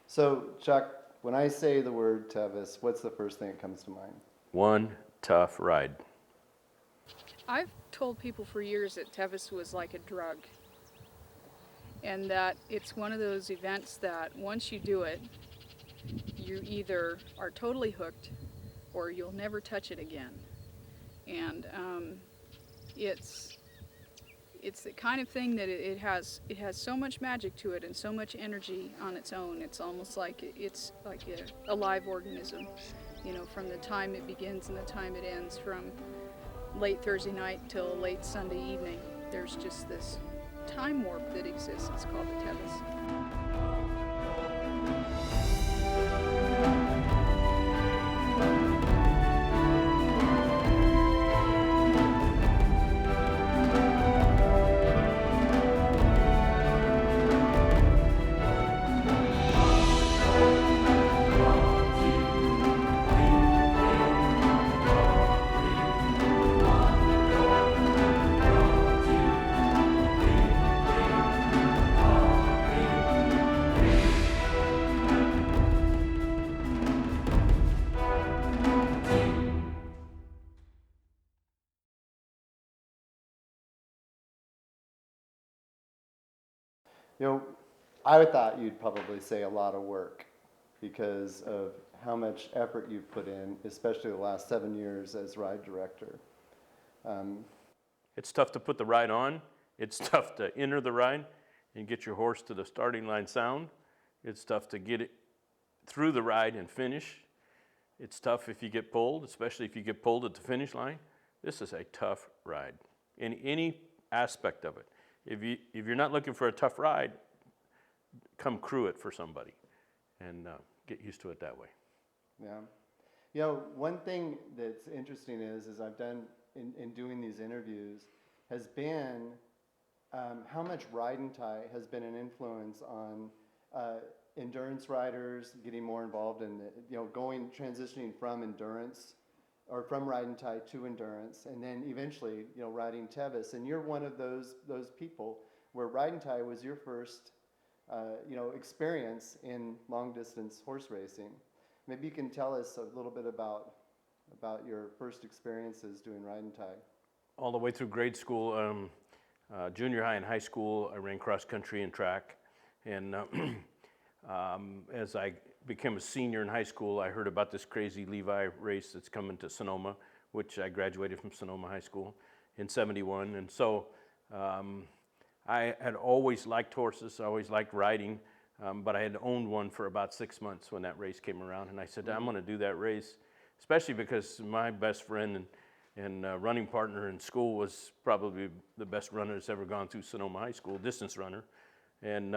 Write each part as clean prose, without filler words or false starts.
So, Chuck, when I say the word Tevis, what's the first thing that comes to mind? One tough ride. I've told people for years that Tevis was like a drug, and that it's one of those events that once you do it, you either are totally hooked or you'll never touch it again. And it's it's the kind of thing that it has so much magic to it and so much energy on its own. It's almost like it's like a live organism, from the time it begins and the time it ends, from late Thursday night till late Sunday evening. There's just this time warp that exists. It's called the Tevis. You know, I thought you'd probably say a lot of work because of how much effort you've put in, especially the last 7 years as ride director. Um, It's tough to put the ride on. It's tough to enter the ride and get your horse to the starting line sound. It's tough to get it through the ride and finish. It's tough if you get pulled, especially if you get pulled at the finish line. This is a tough ride in any aspect of it. If you're not looking for a tough ride, come crew it for somebody and get used to it that way. yeah. One thing that's interesting is I've done in doing these interviews has been how much ride and tie has been an influence on endurance riders getting more involved in transitioning from endurance or from ride and tie to endurance, and then eventually, riding Tevis. And you're one of those people where ride and tie was your first, experience in long distance horse racing. Maybe you can tell us a little bit about your first experiences doing ride and tie. All the way through grade school, junior high and high school, I ran cross country and track. And as I became a senior in high school, I heard about this crazy Levi race that's coming to Sonoma, which I graduated from Sonoma High School in '71. And so I had always liked horses, I always liked riding, but I had owned one for about 6 months when that race came around. And I said, I'm going to do that race, especially because my best friend and running partner in school was probably the best runner that's ever gone through Sonoma High School, distance runner. And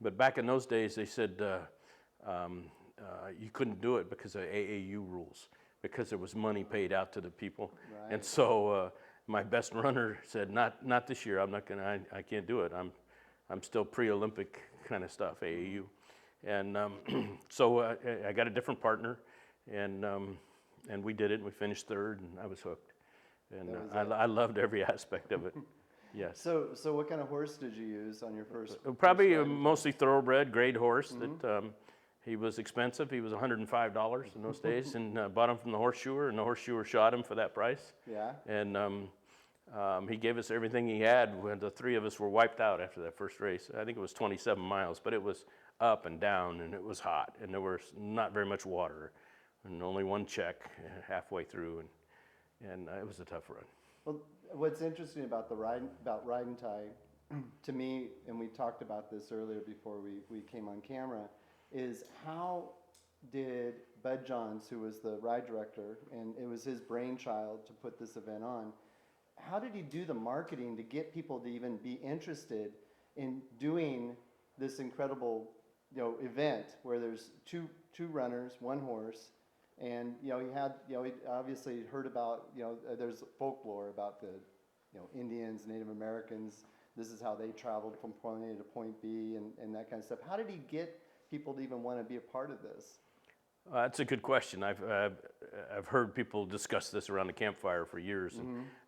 but back in those days, they said you couldn't do it because of AAU rules, because there was money paid out to the people. Right. And so my best runner said, not this year. I can't do it. I'm still pre-Olympic kind of stuff, AAU. And so I got a different partner, and we did it. And we finished third, and I was hooked. And I loved every aspect of it. Yes. So what kind of horse did you use on your first? Probably first a ride? mostly thoroughbred grade horse. That he was expensive. He was $105 in those days, and bought him from the horseshoer, and the horseshoer shot him for that price. Yeah. And he gave us everything he had. When the three of us were wiped out after that first race. I think it was 27 miles, but it was up and down, and it was hot, and there was not very much water, and only one check halfway through, and it was a tough run. Well, what's interesting about ride and tie, to me, and we talked about this earlier before we came on camera, is how did Bud Johns, who was the ride director, and it was his brainchild to put this event on, how did he do the marketing to get people to even be interested in doing this incredible, event where there's two runners, one horse, and he had, he obviously heard about, there's folklore about the, Indians, Native Americans. This is how they traveled from point A to point B, and that kind of stuff. How did he get people to even want to be a part of this? That's a good question. I've heard people discuss this around the campfire for years,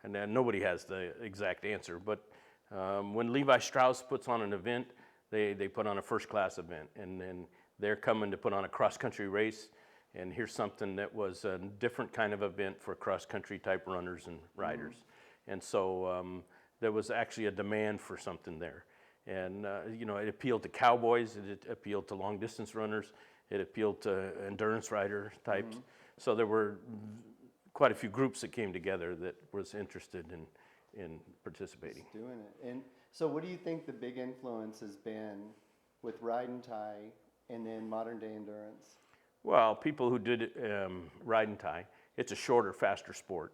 and then nobody has the exact answer. But when Levi Strauss puts on an event, they put on a first-class event, and then they're coming to put on a cross-country race, and here's something that was a different kind of event for cross-country type runners and riders. And so there was actually a demand for something there. And you know, it appealed to cowboys, it appealed to long-distance runners, it appealed to endurance rider types. So there were quite a few groups that came together that was interested in participating. Just doing it. And so what do you think the big influence has been with ride and tie and then modern day endurance? Well, people who did ride and tie, it's a shorter, faster sport.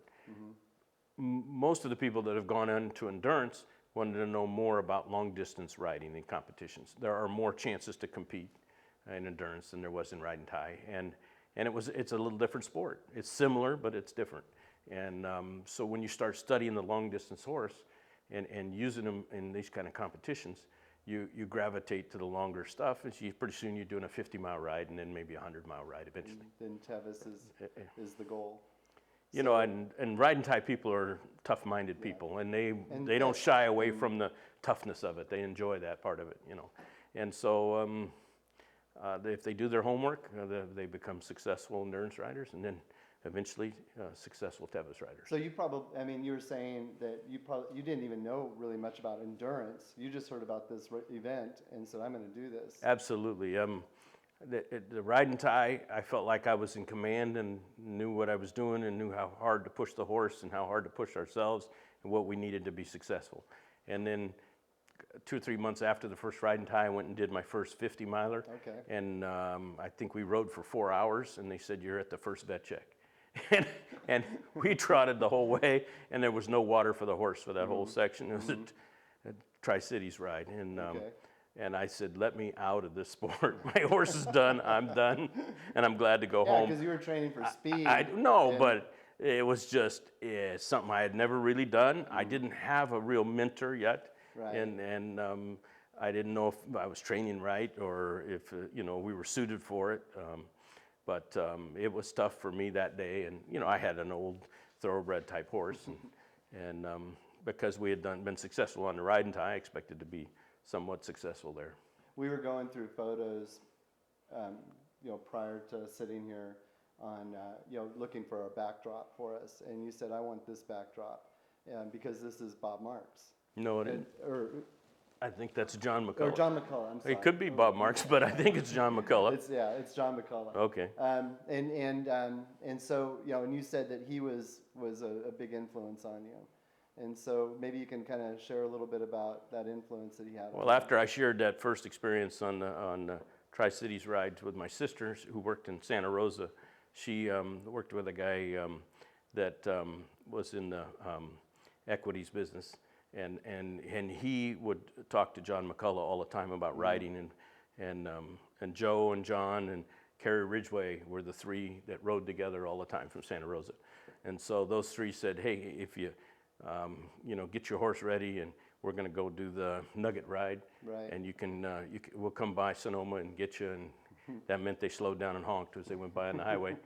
Most of the people that have gone into endurance wanted to know more about long distance riding and competitions. There are more chances to compete in endurance than there was in ride and tie, and it's a little different sport. It's similar, but it's different. And so when you start studying the long distance horse and using them in these kind of competitions, you gravitate to the longer stuff, and pretty soon you're doing a 50-mile ride and then maybe a 100-mile ride eventually. Then Tevis is the goal. You know, and ride and tie people are tough-minded people, and they don't shy away from the toughness of it. They enjoy that part of it, you know. And so if they do their homework, they become successful endurance riders, and then eventually successful Tevis riders. So you probably, I mean, you were saying that you didn't even know really much about endurance. You just heard about this event and said, I'm going to do this. Absolutely. The ride and tie, I felt like I was in command and knew what I was doing and knew how hard to push the horse and how hard to push ourselves and what we needed to be successful. And then 2 or 3 months after the first ride and tie, I went and did my first 50-miler. Okay. And I think we rode for 4 hours, and they said, you're at the first vet check. and we trotted the whole way, and there was no water for the horse for that whole section. It was a Tri-Cities ride. And and I said, let me out of this sport. My horse is done, I'm done, and I'm glad to go home. Yeah, because you were training for speed. But it was just something I had never really done. I didn't have a real mentor yet, Right. and I didn't know if I was training right or if you know, we were suited for it. But it was tough for me that day, and you know, I had an old thoroughbred type horse, and because we had been successful on the ride and tie, I expected to be somewhat successful there. We were going through photos, you know, prior to sitting here on, you know, looking for a backdrop for us, and you said, I want this backdrop because this is Bob Marks. No, it isn't. I think that's John McCullough. Or John McCullough, I'm sorry. It could be Bob Marks, but I think it's John McCullough. It's John McCullough. Okay. And so, you know, and you said that he was a big influence on you. And so maybe you can kind of share a little bit about that influence that he had on Well, after I shared that first experience on Tri-Cities rides with my sister, who worked in Santa Rosa, she worked with a guy that was in the equities business, and he would talk to John McCullough all the time about riding, and Joe and John and Kerry Ridgway were the three that rode together all the time from Santa Rosa. And so those three said, hey, if you you know, get your horse ready, and we're going to go do the Nugget ride, Right. and we'll come by Sonoma and get you. And that meant they slowed down and honked as they went by on the highway.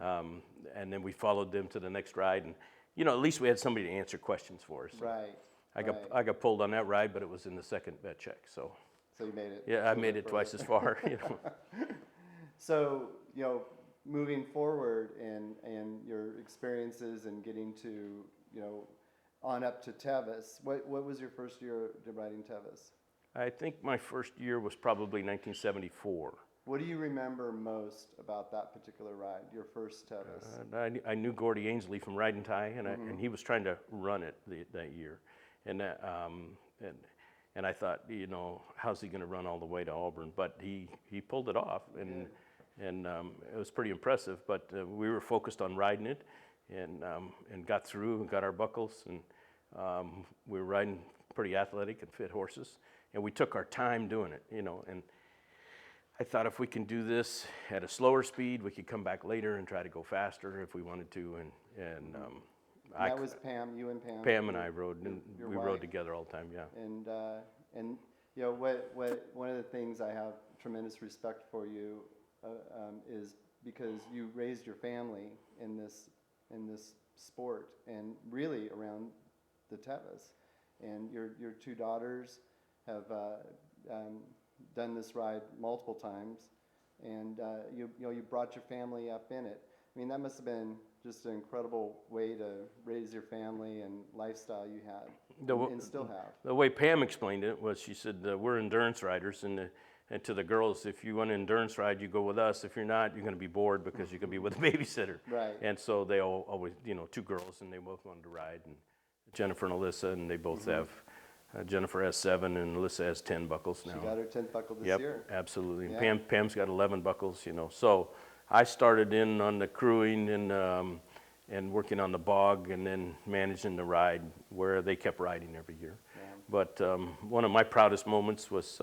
And then we followed them to the next ride, and you know, at least we had somebody to answer questions for us. Right. I got pulled on that ride, but it was in the second vet check. So you made it. yeah, I made it twice as far. You know. So, you know, moving forward and your experiences and getting to, you know, on up to Tevis, what was your first year riding Tevis? I think my first year was probably 1974. What do you remember most about that particular ride, your first Tevis? I knew Gordy Ainsley from Ride and Tie, and he was trying to run it that year, and I thought, you know, how's he going to run all the way to Auburn? But he pulled it off, and it was pretty impressive. But we were focused on riding it, and got through and got our buckles, and we were riding pretty athletic and fit horses, and we took our time doing it, you know. And I thought if we can do this at a slower speed, we could come back later and try to go faster if we wanted to. And that was Pam, you and Pam. Pam and I rode, and we wife. rode together all the time. Yeah. And you know one of the things I have tremendous respect for you is because you raised your family in this sport and really around the Tevis, and your two daughters have done this ride multiple times. and you brought your family up in it. I mean, that must have been just an incredible way to raise your family and lifestyle you had, and still have. The way Pam explained it was, she said, we're endurance riders, and to the girls, if you want an endurance ride, you go with us. If you're not, you're going to be bored because you're going to be with a babysitter. Right. And so they always, two girls, and they both wanted to ride, and Jennifer and Alyssa, and they both have, Jennifer has 7, and Alyssa has 10 buckles now. She got her 10th buckle this Yep, year. absolutely. Yeah. And Pam's got 11 buckles, So I started in on the crewing and working on the bog, and then managing the ride where they kept riding every year. Yeah. But one of my proudest moments was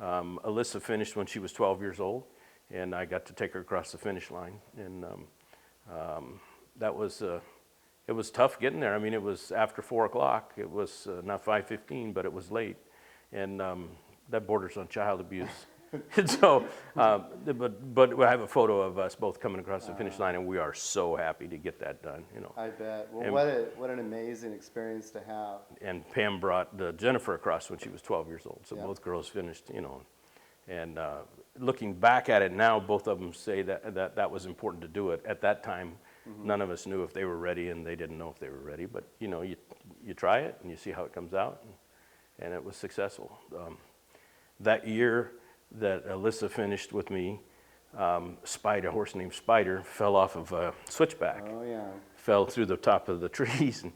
Alyssa finished when she was 12 years old, and I got to take her across the finish line. And that was, it was tough getting there. I mean, it was after 4 o'clock. It was not 5:15, but it was late. And that borders on child abuse. And so, but I have a photo of us both coming across the finish line, and we are so happy to get that done. I bet. Well, And what an amazing experience to have. And Pam brought Jennifer across when she was 12 years old. So Yeah. both girls finished, And looking back at it now, both of them say that was important to do it. At that time, none of us knew if they were ready, and they didn't know if they were ready. But you try it and you see how it comes out, and it was successful. That year that Alyssa finished with me, a horse named Spider, fell off of a switchback. Oh, yeah. Fell through the top of the trees and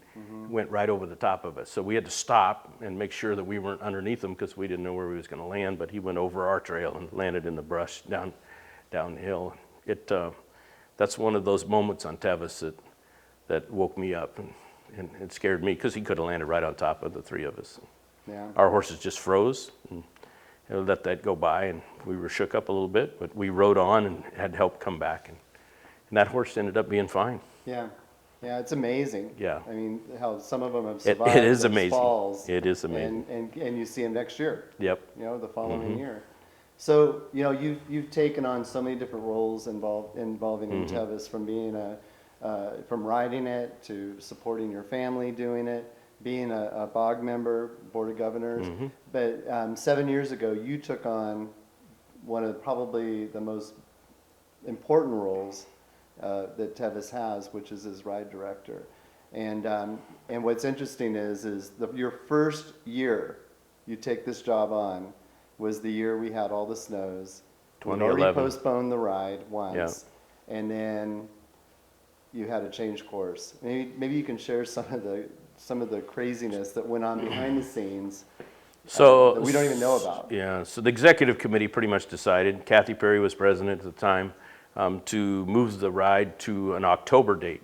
went right over the top of us. So we had to stop and make sure that we weren't underneath him, because we didn't know where he was going to land. But he went over our trail and landed in the brush downhill. That's one of those moments on Tevis that woke me up, and it scared me, because he could have landed right on top of the 3 of us. Yeah. Our horses just froze and let that go by, and we were shook up a little bit, but we rode on and had help come back, and that horse ended up being fine. Yeah. Yeah, it's amazing. Yeah. I mean, how some of them have It survived is those amazing. falls. It is amazing. And you see them next year. Yep. The following year. So, you've taken on so many different roles involving in Tevis, from being from riding it to supporting your family doing it, being a bog member, Board of Governors. But 7 years ago, you took on one of probably the most important roles that Tevis has, which is as ride director. And what's interesting is your first year you take this job on was the year we had all the snows. We'd already 2011. postponed the ride once, and then you had to change course. Maybe you can share some of the craziness that went on behind the scenes that we don't even know about. Yeah, so the executive committee pretty much decided, Kathy Perry was president at the time, to move the ride to an October date.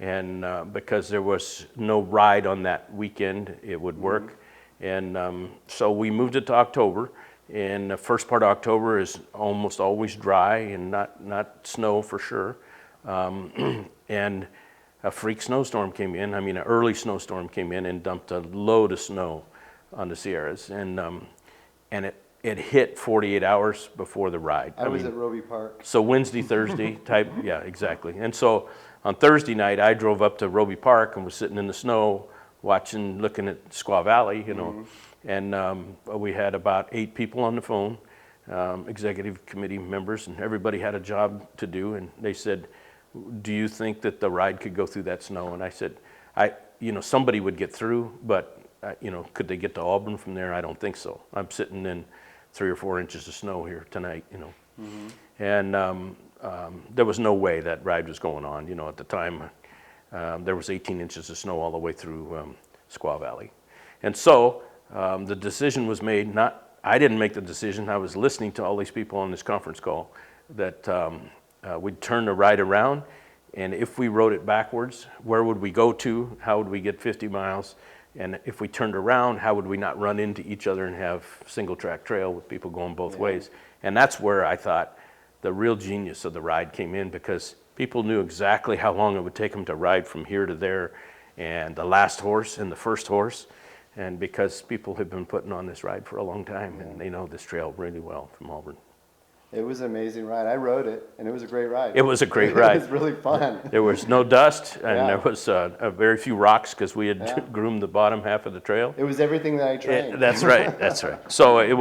And because there was no ride on that weekend, it would work. And so we moved it to October. And the first part of October is almost always dry and not snow for sure. And a freak snowstorm came in. I mean, an early snowstorm came in and dumped a load of snow on the Sierras. And it hit 48 hours before the ride. I was at Roby Park. So Wednesday, Thursday type, yeah, exactly. And so on Thursday night, I drove up to Roby Park and was sitting in the snow looking at Squaw Valley, And we had about 8 people on the phone, executive committee members, and everybody had a job to do. And they said, do you think that the ride could go through that snow? And I said, somebody would get through, but could they get to Auburn from there? I don't think so. I'm sitting in 3 or 4 inches of snow here tonight, And there was no way that ride was going on. At the time, there was 18 inches of snow all the way through Squaw Valley. And so the decision was made, I didn't make the decision, I was listening to all these people on this conference call, that we'd turn the ride around, and if we rode it backwards, where would we go to? How would we get 50 miles? And if we turned around, how would we not run into each other and have single track trail with people going both ways? And that's where I thought the real genius of the ride came in, because people knew exactly how long it would take them to ride from here to there, and the last horse and the first horse. And because people have been putting on this ride for a long time, and they know this trail really well from Auburn. It was an amazing ride. I rode it, and it was a great ride. It was a great ride. It was really fun. There was no dust, and Yeah. there was a very few rocks because we had Yeah. groomed the bottom half of the trail. It was everything that I trained. That's right. That's right. So it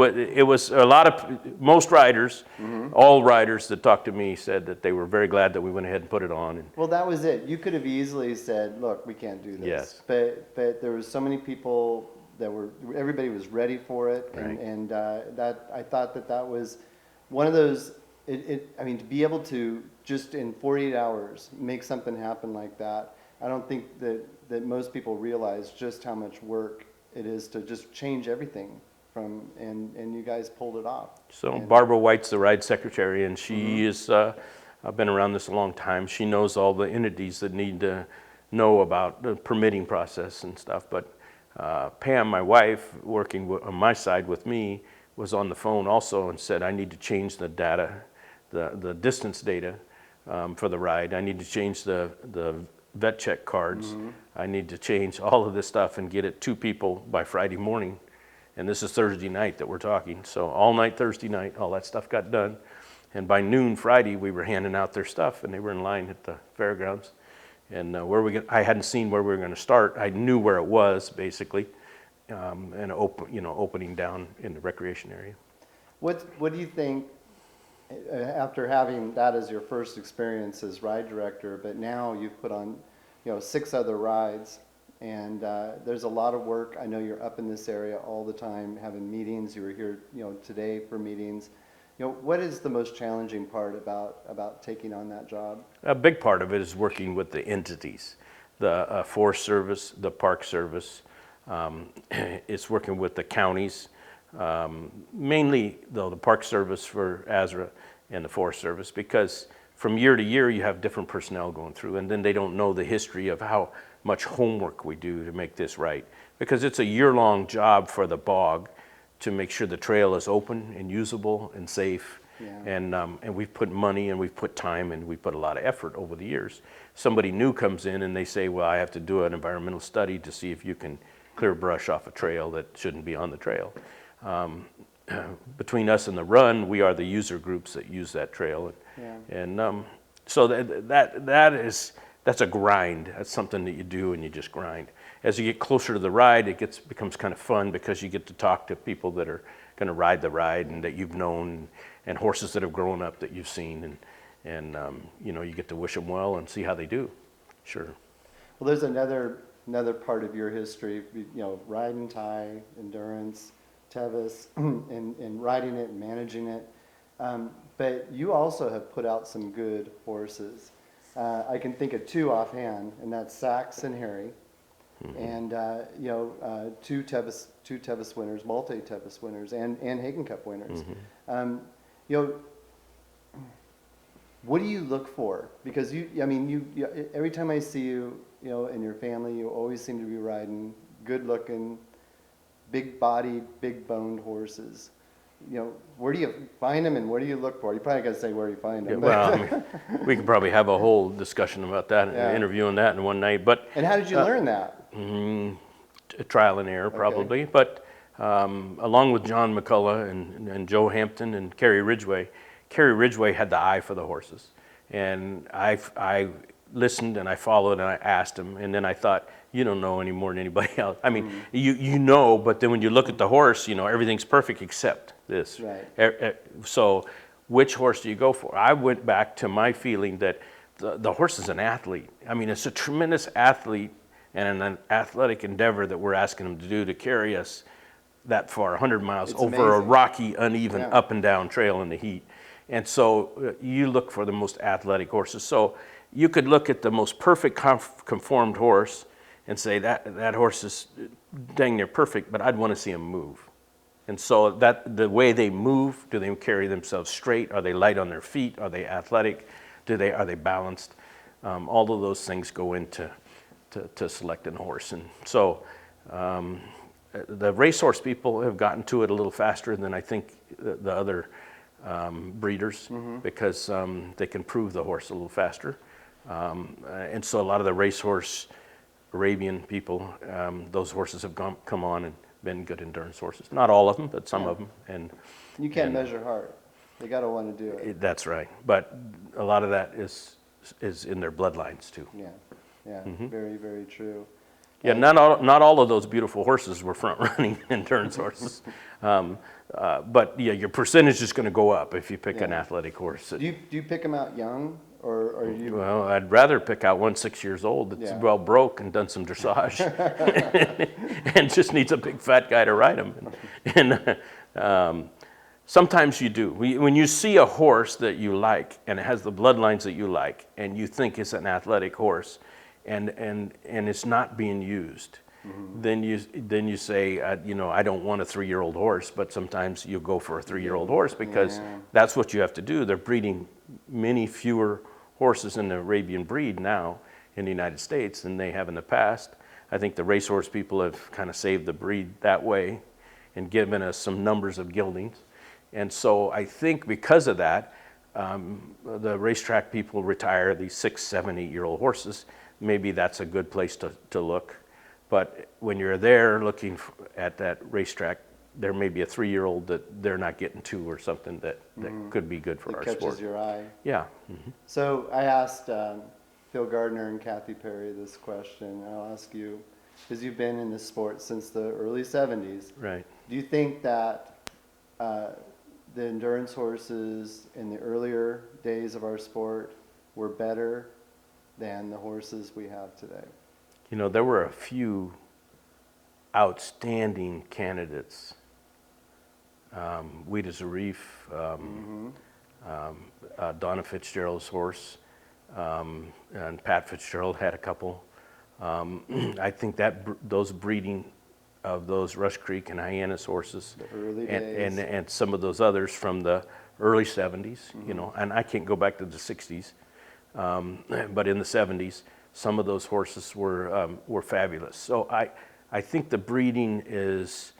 was a lot of most riders, all riders that talked to me said that they were very glad that we went ahead and put it on. And Well, that was it. You could have easily said, look, we can't do this. Yes. But there was so many people that everybody was ready for it. Right. And that, I thought that was one of those, I mean, to be able to just in 48 hours make something happen like that, I don't think that most people realize just how much work it is to just change everything and you guys pulled it off. so And- Barbara White's the ride secretary, and she is, I've been around this a long time. She knows all the entities that need to know about the permitting process and stuff. But Pam, my wife, working on my side with me, was on the phone also and said, I need to change the data, the distance data for the ride. I need to change the vet check cards. I need to change all of this stuff and get it to people by Friday morning. And this is Thursday night that we're talking. So all night Thursday night, all that stuff got done. And by noon Friday, we were handing out their stuff, and they were in line at the fairgrounds. And I hadn't seen where we were going to start. I knew where it was, basically, and opening down in the recreation area. What do you think, after having that as your first experience as ride director, but now you've put on, 6 other rides, and there's a lot of work. I know you're up in this area all the time having meetings. You were here, today for meetings. What is the most challenging part about taking on that job? A big part of it is working with the entities, the Forest Service, the Park Service. It's working with the counties, mainly though the Park Service for ASRA and the Forest Service, because from year to year you have different personnel going through, and then they don't know the history of how much homework we do to make this right, because it's a year-long job for the bog to make sure the trail is open and usable and safe. Yeah. And we've put money and we've put time and we've put a lot of effort over the years. Somebody new comes in and they say, well, I have to do an environmental study to see if you can clear brush off a trail that shouldn't be on the trail. Between us and the run, we are the user groups that use that trail. Yeah. And so that's a grind. That's something that you do and you just grind. As you get closer to the ride, it becomes kind of fun because you get to talk to people that are going to ride the ride and that you've known, and horses that have grown up that you've seen, and you get to wish them well and see how they do. Sure. Well, there's another part of your history, ride and tie, endurance, Tevis, and riding it and managing it. But you also have put out some good horses. I can think of 2 offhand, and that's Sax and Harry. And two Tevis winners, multi-Tevis winners, and Hagen Cup winners. What do you look for? Because you every time I see you, and your family, you always seem to be riding good-looking, big-bodied, big-boned horses. Where do you find them, and what do you look for? You probably got to say where you find them. Yeah, well, we could probably have a whole discussion about that, Yeah. interviewing that in one night. But And how did you learn that? trial and error, probably. But along with John McCullough and Joe Hampton and Kerry Ridgway had the eye for the horses. And I listened and I followed and I asked him, and then I thought, you don't know any more than anybody else. I mean, you know, but then when you look at the horse, everything's perfect except this. Right. So which horse do you go for? I went back to my feeling that the horse is an athlete. I mean, it's a tremendous athlete and an athletic endeavor that we're asking him to do, to carry us that far, 100 miles It's over a amazing. rocky, uneven, Yeah. up and down trail in the heat. And so you look for the most athletic horses. So you could look at the most perfect conformed horse and say that horse is dang near perfect, but I'd want to see him move. And so the way they move, do they carry themselves straight? Are they light on their feet? Are they athletic? Are they balanced? All of those things go into selecting a horse. And so the racehorse people have gotten to it a little faster than I think the other breeders, because they can prove the horse a little faster. And so a lot of the racehorse Arabian people, those horses have come on and been good endurance horses. Not all of them, but some of them. And You can't measure heart. They gotta want to do it. That's right. But a lot of that is in their bloodlines too. Yeah, yeah, very, very true. Yeah, not all of those beautiful horses were front-running endurance horses. But yeah, your percentage is going to go up if you pick an athletic horse. Do you pick them out young, or are you? Well, I'd rather pick out one 6 years old that's well broke and done some dressage, and just needs a big fat guy to ride him. And sometimes you do. When you see a horse that you like and it has the bloodlines that you like, and you think it's an athletic horse, and it's not being used, then you say, I don't want a 3-year-old horse, but sometimes you go for a 3-year-old horse because that's what you have to do. They're breeding many fewer horses in the Arabian breed now in the United States than they have in the past. I think the racehorse people have kind of saved the breed that way and given us some numbers of geldings. And so I think because of that, the racetrack people retire these 6, 7, 8-year-old horses. Maybe that's a good place to look. But when you're there looking at that racetrack, there may be a 3-year-old that they're not getting to or something that could be good for our sport. Catches your eye. Yeah. So I asked Phil Gardner and Kathy Perry this question. I'll ask you, because you've been in this sport since the early 70s. Right. Do you think that the endurance horses in the earlier days of our sport were better than the horses we have today? There were a few outstanding candidates. Wheat as a Reef, Donna Fitzgerald's horse, and Pat Fitzgerald had a couple. I think that those breeding of those Rush Creek and Hyannis horses, The early days. and some of those others from the early 70s, and I can't go back to the 60s, but in the 70s, some of those horses were fabulous. So I think the breeding is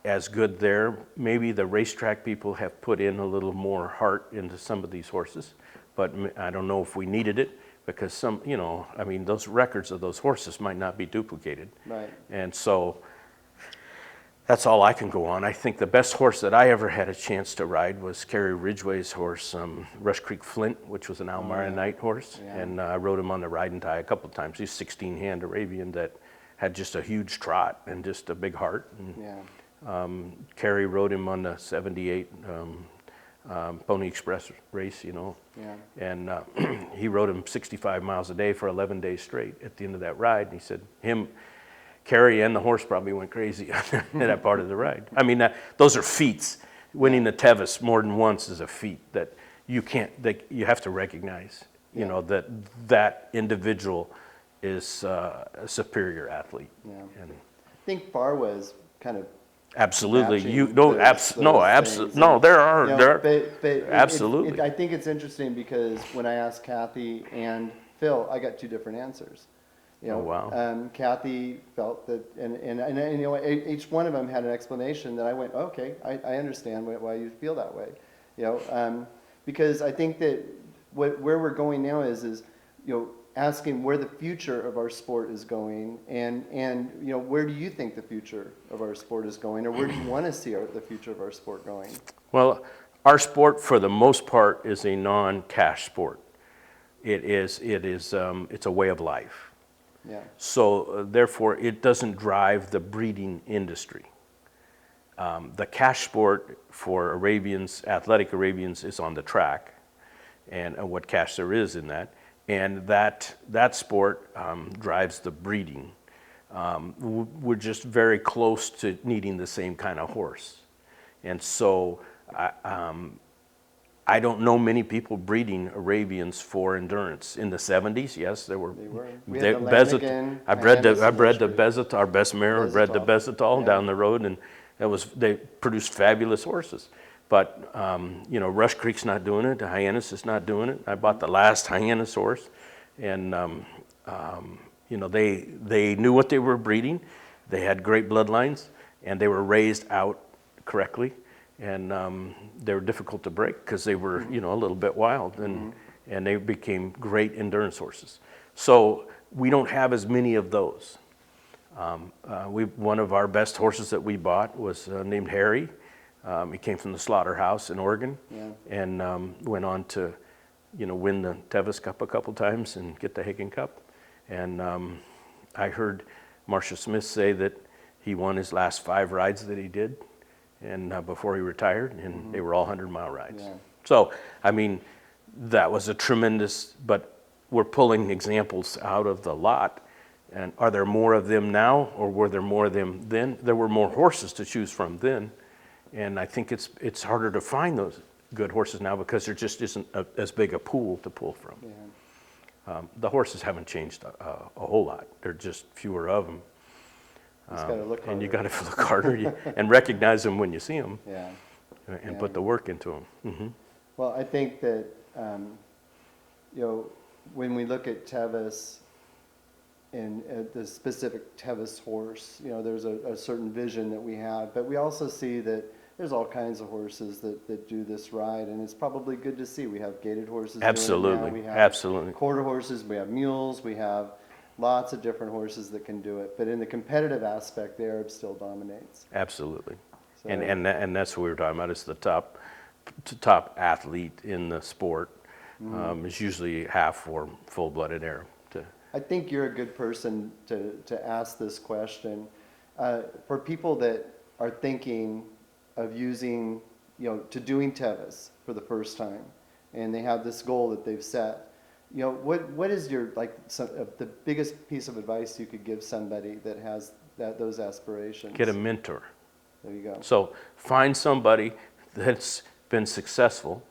as good there. Maybe the racetrack people have put in a little more heart into some of these horses, but I don't know if we needed it because those records of those horses might not be duplicated. Right. And so that's all I can go on. I think the best horse that I ever had a chance to ride was Kerry Ridgway's horse, Rush Creek Flint, which was an Almira Night horse. Yeah. And I rode him on the ride and tie a couple of times. He's 16-hand Arabian that had just a huge trot and just a big heart. And, Kerry rode him on the 78 Pony Express race, Yeah. And he rode him 65 miles a day for 11 days straight at the end of that ride. And he said Kerry and the horse probably went crazy in that part of the ride. I mean, those are feats. Winning the Tevis more than once is a feat that you have to recognize, that individual is a superior athlete. Yeah. And I think Farwa's kind of absolutely. matching No, things. no, there are, but absolutely. I think it's interesting because when I asked Kathy and Phil, I got 2 different answers. Oh, wow. Kathy felt that, and each one of them had an explanation that I went, okay, I understand why you feel that way, because I think that where we're going now is asking where the future of our sport is going, and where do you think the future of our sport is going, or where do you want to see the future of our sport going? Well, our sport for the most part is a non-cash sport. It's a way of life. Yeah. So therefore, it doesn't drive the breeding industry. The cash sport for Arabians, athletic Arabians, is on the track, and what cash there is in that. And that sport drives the breeding. We're just very close to needing the same kind of horse. And so I don't know many people breeding Arabians for endurance. In the 70s, yes, there were. They were. I bred the Bezetal, our best mare, bred the Bezetal down the road, and they produced fabulous horses. But Rush Creek's not doing it. The Hyannis is not doing it. I bought the last Hyannis horse, and they knew what they were breeding. They had great bloodlines, and they were raised out correctly, and they were difficult to break because they were a little bit wild, and they became great endurance horses. So we don't have as many of those. One of our best horses that we bought was named Harry. He came from the slaughterhouse in Oregon, Yeah. and went on to, win the Tevis Cup a couple times and get the Hagen Cup. And I heard Marcia Smith say that he won his last 5 rides that he did, and before he retired, and they were all 100-mile rides. Yeah. So, I mean, that was a tremendous, but we're pulling examples out of the lot. And are there more of them now, or were there more of them then? There were more horses to choose from then, and I think it's harder to find those good horses now because there just isn't as big a pool to pull from. Yeah. The horses haven't changed a whole lot. There are just fewer of them. Just gotta look And you got harder. to look harder and recognize them when you see them, Yeah. and Yeah. put the work into them. Well, I think that, when we look at Tevis and the specific Tevis horse, there's a certain vision that we have, but we also see that there's all kinds of horses that do this ride, and it's probably good to see. We have gaited horses doing it now. Absolutely, We have absolutely. quarter horses, we have mules, we have lots of different horses that can do it, but in the competitive aspect, the Arab still dominates. Absolutely. So- And that's what we were talking about. It's the top athlete in the sport. Is usually half or full-blooded Arab. I think you're a good person to ask this question. For people that are thinking of using, to doing Tevis for the first time, and they have this goal that they've set, what is your, the biggest piece of advice you could give somebody that has those aspirations? Get a mentor. There you go. So find somebody that's been successful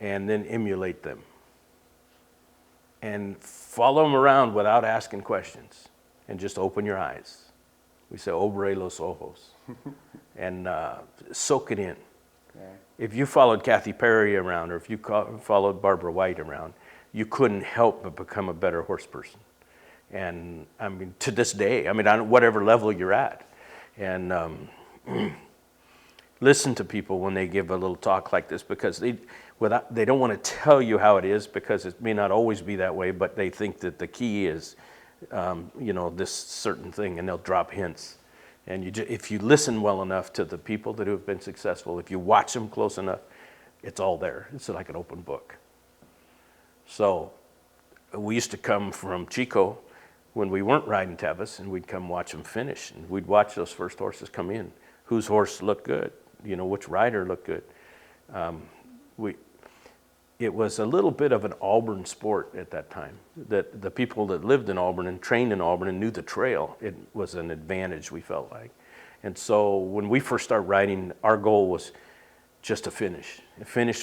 and then emulate them. And follow them around without asking questions, and just open your eyes. We say, obre los ojos, and soak it in. Yeah. If you followed Kathy Perry around, or if you followed Barbara White around, you couldn't help but become a better horse person. And I mean, to this day, on whatever level you're at. And listen to people when they give a little talk like this, because they don't want to tell you how it is, because it may not always be that way, but they think that the key is, this certain thing, and they'll drop hints. And if you listen well enough to the people that have been successful, if you watch them close enough, it's all there. It's like an open book. So we used to come from Chico when we weren't riding Tevis, and we'd come watch them finish, and we'd watch those first horses come in. Whose horse looked good? Which rider looked good? It was a little bit of an Auburn sport at that time. That the people that lived in Auburn and trained in Auburn and knew the trail, it was an advantage, we felt like. And so when we first started riding, our goal was just to finish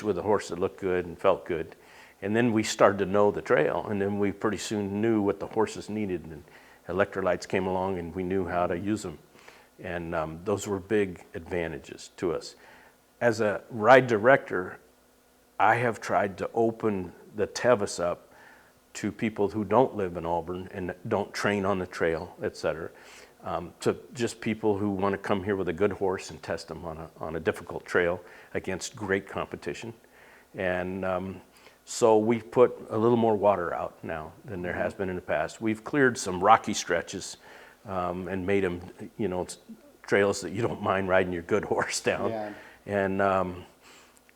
with a horse that looked good and felt good. And then we started to know the trail, and then we pretty soon knew what the horses needed, and electrolytes came along, and we knew how to use them. And those were big advantages to us. As a ride director, I have tried to open the Tevis up to people who don't live in Auburn and don't train on the trail, et cetera, to just people who want to come here with a good horse and test them on a difficult trail against great competition. And so we've put a little more water out now than there has been in the past. We've cleared some rocky stretches and made them, trails that you don't mind riding your good horse down. Yeah. And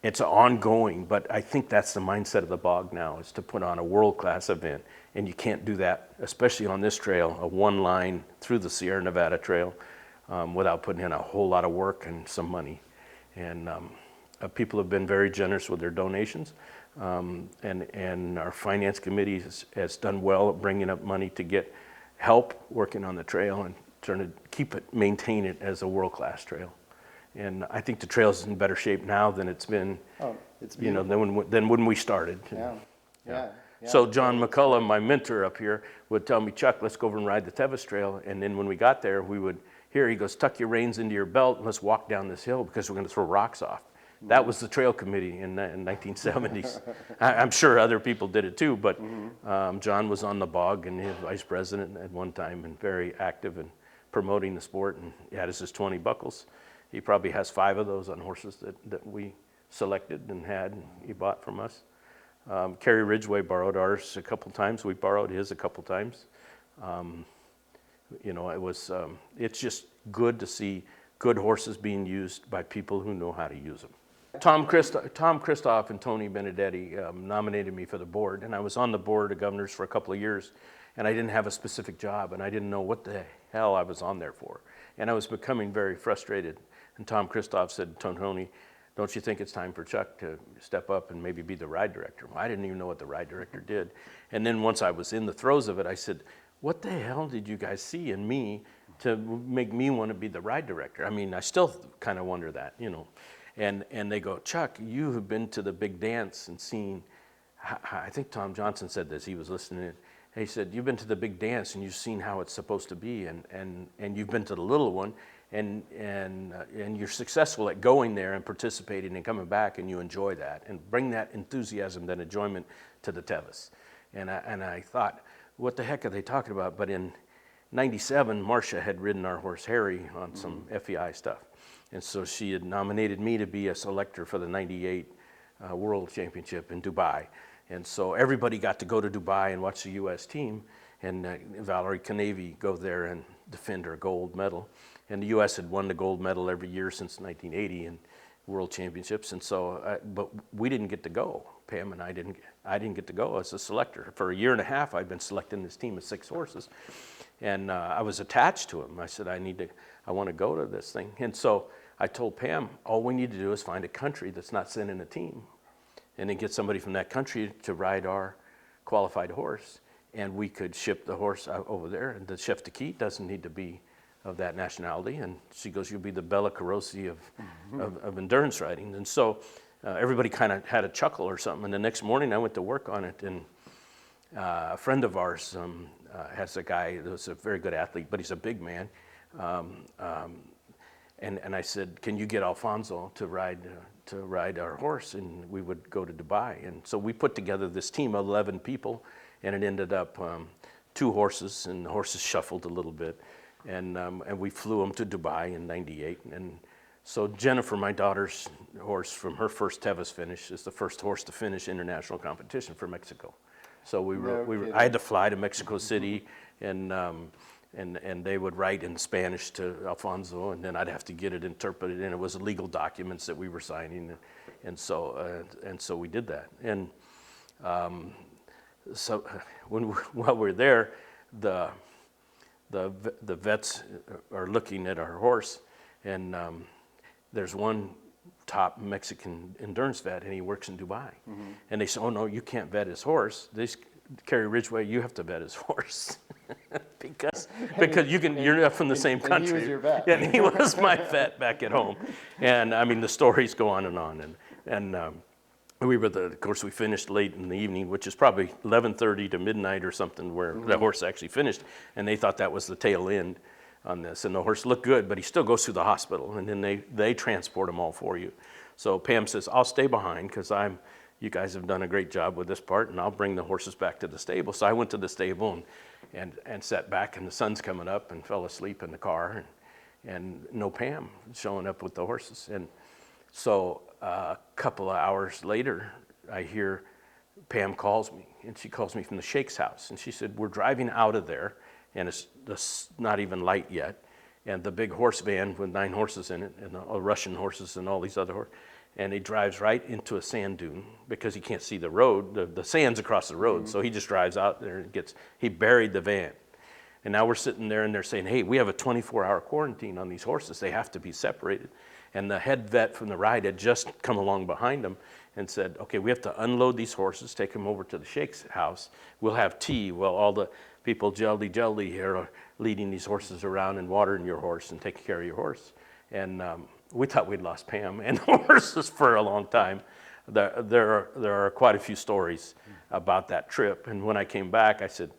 it's ongoing, but I think that's the mindset of the bog now, is to put on a world-class event. And you can't do that, especially on this trail, a one line through the Sierra Nevada Trail, without putting in a whole lot of work and some money. And people have been very generous with their donations. And our finance committee has done well at bringing up money to get help working on the trail and trying to maintain it as a world-class trail. And I think the trail's in better shape now than it's been, It's than when we started. Yeah. So John McCullough, my mentor up here, would tell me, Chuck, let's go over and ride the Tevis Trail. And then when we got there, he goes, tuck your reins into your belt and let's walk down this hill because we're going to throw rocks off. That was the trail committee in the 1970s. I'm sure other people did it too, but John was on the bog and he was vice president at one time and very active in promoting the sport, and he had his 20 buckles. He probably has 5 of those on horses that we selected and had and he bought from us. Kerry Ridgway borrowed ours a couple times. We borrowed his a couple times. It's just good to see good horses being used by people who know how to use them. Tom Christoph and Tony Benedetti nominated me for the board, and I was on the board of governors for a couple of years, and I didn't have a specific job, and I didn't know what the hell I was on there for. And I was becoming very frustrated. And Tom Christoph said, Tony, don't you think it's time for Chuck to step up and maybe be the ride director? Well, I didn't even know what the ride director did. And then once I was in the throes of it, I said, what the hell did you guys see in me to make me want to be the ride director? I mean, I still kind of wonder that, you know. And they go, Chuck, you have been to the big dance and seen, I think Tom Johnson said this, he was listening. He said, you've been to the big dance and you've seen how it's supposed to be, and you've been to the little one, and you're successful at going there and participating and coming back, and you enjoy that, and bring that enthusiasm, that enjoyment to the Tevis. And I thought, what the heck are they talking about? But in '97, Marcia had ridden our horse Harry on some FEI stuff. And so she had nominated me to be a selector for the '98 World Championship in Dubai. And so everybody got to go to Dubai and watch the U.S. team, and Valerie Canavy go there and defend her gold medal. And the U.S. had won the gold medal every year since 1980 in World Championships. And so, but we didn't get to go. Pam and I didn't get to go as a selector. For a year and a half, I'd been selecting this team of 6 horses. And I was attached to them. I said, I want to go to this thing. And so I told Pam, all we need to do is find a country that's not sending a team, and then get somebody from that country to ride our qualified horse, and we could ship the horse out over there. And the chef de quite doesn't need to be of that nationality. And she goes, you'll be the Bella Carosi of endurance riding. And so everybody kind of had a chuckle or something. And the next morning I went to work on it, and a friend of ours has a guy who's a very good athlete, but he's a big man. And I said, can you get Alfonso to ride our horse? And we would go to Dubai. And so we put together this team of 11 people, and it ended up 2 horses, and the horses shuffled a little bit. And we flew them to Dubai in '98. And so Jennifer, my daughter's horse, from her first Tevis finish, is the first horse to finish international competition for Mexico. So I had to fly to Mexico City, and they would write in Spanish to Alfonso, and then I'd have to get it interpreted, and it was legal documents that we were signing, and so we did that. And so while we're there, the vets are looking at our horse, and there's one top Mexican endurance vet, and he works in Dubai. And they say, oh no, you can't vet his horse. Kerry Ridgway, you have to vet his horse. because you're not from the same country. And he was your vet. And he was my vet back at home. And I mean, the stories go on. And we were of course, we finished late in the evening, which is probably 11:30 to midnight or something, where the horse actually finished. And they thought that was the tail end on this. And the horse looked good, but he still goes through the hospital, and then they transport him all for you. So Pam says, I'll stay behind, because you guys have done a great job with this part, and I'll bring the horses back to the stable. So I went to the stable and sat back, and the sun's coming up, and fell asleep in the car, and no Pam showing up with the horses. And so a couple of hours later, I hear Pam calls me, and she calls me from the Sheikh's house, and she said, we're driving out of there, and it's not even light yet, and the big horse van with 9 horses in it, and Russian horses and all these other horses, and he drives right into a sand dune, because he can't see the road, the sand's across the road, so he just drives out there and he buried the van. And now we're sitting there, and they're saying, hey, we have a 24-hour quarantine on these horses, they have to be separated. And the head vet from the ride had just come along behind them and said, okay, we have to unload these horses, take them over to the Sheikh's house, we'll have tea while all the people jelly here are leading these horses around and watering your horse and taking care of your horse. And we thought we'd lost Pam and the horses for a long time. There are quite a few stories about that trip. And when I came back, I said,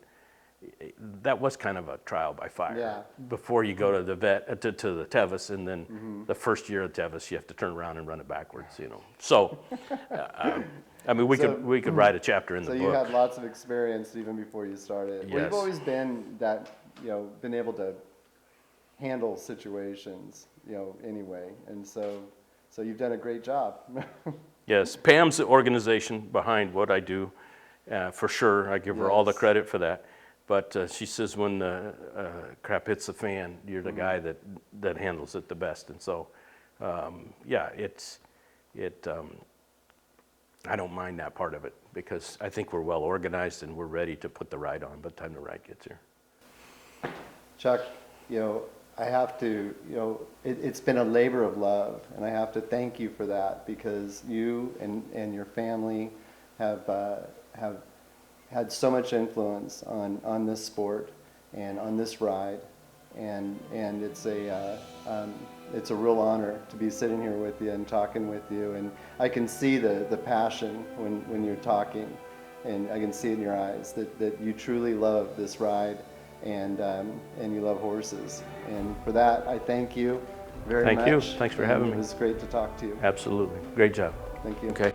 that was kind of a trial by fire. Yeah. Before you go to the vet, to the Tevis, and then the first year of Tevis, you have to turn around and run it backwards, you know. So, I mean, we could write a chapter in the book. So you had lots of experience even before you started. Yes. Well, you've always been been able to handle situations, anyway, and so you've done a great job. Yes, Pam's the organization behind what I do, for sure. I give her all the credit for that. But she says when the crap hits the fan, you're the guy that handles it the best. And so, yeah, I don't mind that part of it because I think we're well organized and we're ready to put the ride on by the time the ride gets here. Chuck, I have to, it's been a labor of love, and I have to thank you for that because you and your family have had so much influence on this sport and on this ride, and it's a real honor to be sitting here with you and talking with you, and I can see the passion when you're talking, and I can see it in your eyes that you truly love this ride, and you love horses, and for that I thank you very much. Thank you. Thanks for having me. It was great to talk to you. Absolutely. Great job. Thank you. Okay.